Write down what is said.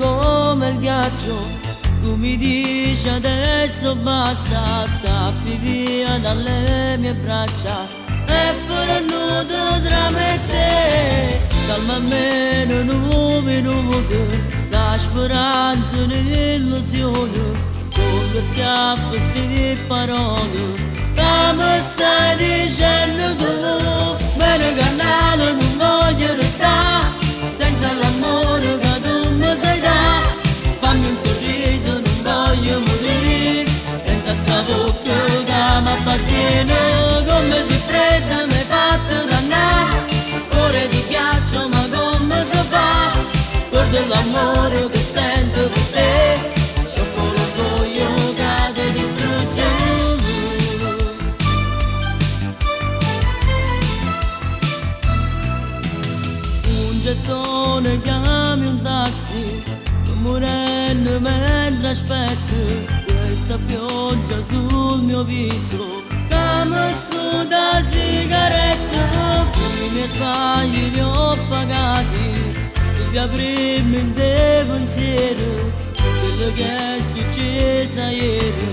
come il ghiaccio. Tu mi dici adesso basta, scappi via dalle mie braccia. E farò nudo tra me e te, calma almeno nuove nude, la speranza e l'illusione. Solo schiaffo sti parole, come stai dicendo tu? Bene canale non voglio restare, senza l'amore che tu mi sai dare. Fammi un sorriso, non voglio morire, senza sta bocca che mi appartiene. Come si fredda mi hai fatto dannare, ore di ghiaccio ma come si fa? Scordo l'amore che sento per te, gettone, chiami un taxi, sto morendo mentre aspetto questa pioggia sul mio viso, come su da sigaretta. I miei sbagli li ho pagati, devi aprirmi in te pensiero, quello che è successo ieri.